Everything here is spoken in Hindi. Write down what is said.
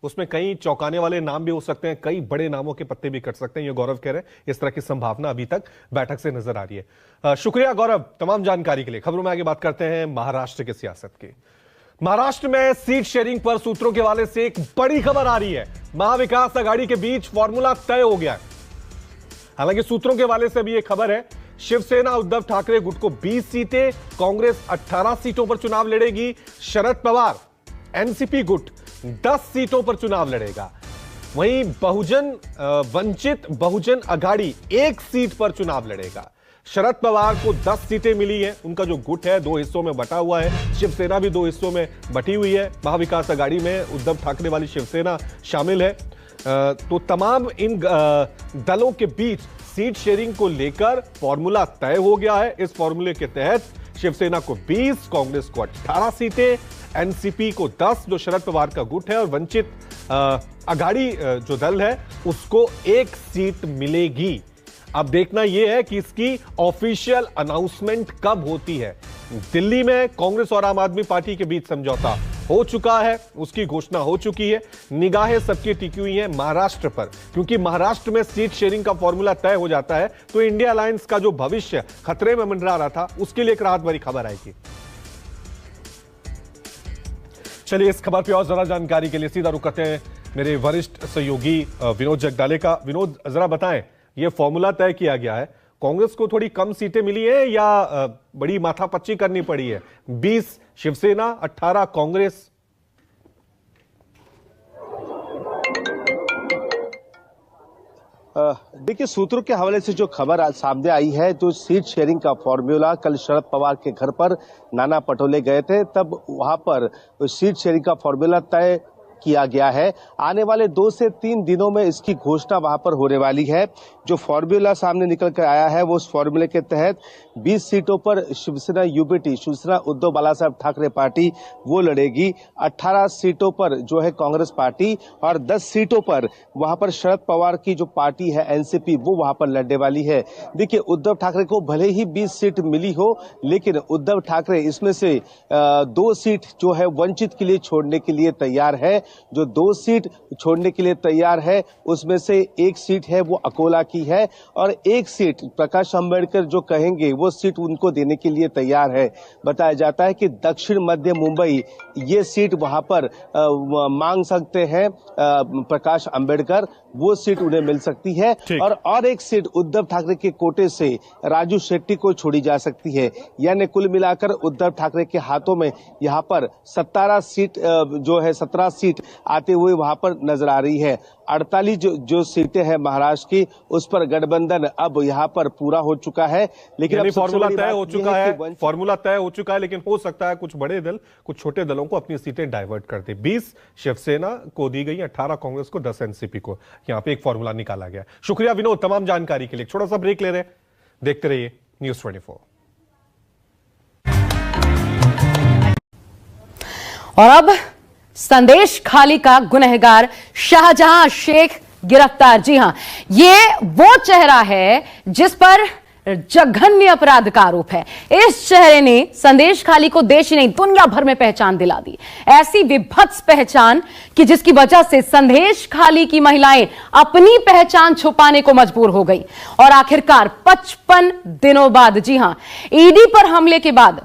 उसमें कई चौंकाने वाले नाम भी हो सकते हैं, कई बड़े नामों के पत्ते भी कट सकते हैं, ये गौरव कह रहे हैं। इस तरह की संभावना अभी तक बैठक से नजर आ रही है। शुक्रिया गौरव तमाम जानकारी के लिए। खबरों में आगे बात करते हैं महाराष्ट्र की सियासत की। महाराष्ट्र में सीट शेयरिंग पर सूत्रों के हवाले से एक बड़ी खबर आ रही है। महाविकास आघाड़ी के बीच फॉर्मूला तय हो गया है। हालांकि सूत्रों के हवाले से भी एक खबर है, शिवसेना उद्धव ठाकरे गुट को 20 सीटें, कांग्रेस 18 सीटों पर चुनाव लड़ेगी। शरद पवार एनसीपी गुट 10 सीटों पर चुनाव लड़ेगा। वहीं वंचित बहुजन अघाड़ी 1 सीट पर चुनाव लड़ेगा। शरद पवार को 10 सीटें मिली हैं। उनका जो गुट है 2 हिस्सों में बटा हुआ है। शिवसेना भी 2 हिस्सों में बटी हुई है। महाविकास आघाड़ी में उद्धव ठाकरे वाली शिवसेना शामिल है। तो तमाम इन दलों के बीच सीट शेयरिंग को लेकर फॉर्मूला तय हो गया है। इस फॉर्मूले के तहत शिवसेना को 20, कांग्रेस को 18 सीटें, एनसीपी को 10 जो शरद पवार का गुट है, और वंचित अघाड़ी जो दल है उसको 1 सीट मिलेगी। अब देखना यह है कि इसकी ऑफिशियल अनाउंसमेंट कब होती है। दिल्ली में कांग्रेस और आम आदमी पार्टी के बीच समझौता हो चुका है, उसकी घोषणा हो चुकी है। निगाहें सबकी टिकी हुई हैं महाराष्ट्र पर, क्योंकि महाराष्ट्र में सीट शेयरिंग का फॉर्मूला तय हो जाता है तो इंडिया अलायंस का जो भविष्य खतरे में मंडरा रहा था उसके लिए एक राहत भरी खबर आएगी। चलिए इस खबर पर और जरा जानकारी के लिए सीधा रुक करते हैं मेरे वरिष्ठ सहयोगी विनोद जगदाले का। विनोद, जरा बताएं, यह फॉर्मूला तय किया गया है, कांग्रेस को थोड़ी कम सीटें मिली है या बड़ी माथापच्ची करनी पड़ी है? 20 शिवसेना, 18 कांग्रेस। देखिए, सूत्रों के हवाले से जो खबर आज सामने आई है, तो सीट शेयरिंग का फॉर्मूला कल शरद पवार के घर पर नाना पटोले गए थे, तब वहां पर सीट शेयरिंग का फॉर्मूला तय किया गया है। आने वाले 2 से 3 दिनों में इसकी घोषणा वहां पर होने वाली है। जो फॉर्मूला सामने निकल कर आया है वो उस फॉर्मूले के तहत 20 सीटों पर शिवसेना यूबीटी, शिवसेना उद्धव बालासाहेब ठाकरे पार्टी वो लड़ेगी। 18 सीटों पर जो है कांग्रेस पार्टी, और 10 सीटों पर वहां पर शरद पवार की जो पार्टी है एनसीपी वो वहां पर लड़ने वाली है। देखिए, उद्धव ठाकरे को भले ही 20 सीट मिली हो, लेकिन उद्धव ठाकरे इसमें से 2 सीट जो है वंचित के लिए छोड़ने के लिए तैयार है। जो 2 सीट छोड़ने के लिए तैयार है उसमें से 1 सीट है वो अकोला की है, और 1 सीट प्रकाश अंबेडकर जो कहेंगे वो सीट उनको देने के लिए तैयार है। बताया जाता है कि दक्षिण मध्य मुंबई ये सीट वहां पर मांग सकते हैं प्रकाश अंबेडकर, वो सीट उन्हें मिल सकती है। और 1 सीट उद्धव ठाकरे के कोटे से राजू शेट्टी को छोड़ी जा सकती है। यानी कुल मिलाकर उद्धव ठाकरे के हाथों में यहाँ पर 17 सीट जो है 17 सीट आते हुए वहां पर नजर आ रही है। 48 जो सीटें हैं महाराष्ट्र की, उस पर गठबंधन अब यहाँ पर पूरा हो चुका है। लेकिन अब फॉर्मूला तय हो चुका है, फॉर्मूला तय हो चुका है, लेकिन हो सकता है कुछ बड़े दल कुछ छोटे दलों को अपनी सीटें डाइवर्ट कर दे। 20 शिवसेना को दी गई, 18 कांग्रेस को, 10 एनसीपी को। यहां पे एक फॉर्मूला निकाला गया। शुक्रिया विनोद तमाम जानकारी के लिए। छोटा सा ब्रेक ले रहे हैं, देखते रहिए न्यूज़ 24। और अब संदेश खाली का गुनहगार शाहजहां शेख गिरफ्तार। जी हां, ये वो चेहरा है जिस पर जघन्य अपराध का आरोप है। इस चेहरे ने संदेश खाली को देश ही नहीं दुनिया भर में पहचान दिला दी। ऐसी विभत्स पहचान कि जिसकी वजह से संदेश खाली की महिलाएं अपनी पहचान छुपाने को मजबूर हो गई। और आखिरकार 55 दिनों बाद, जी हां, ईडी पर हमले के बाद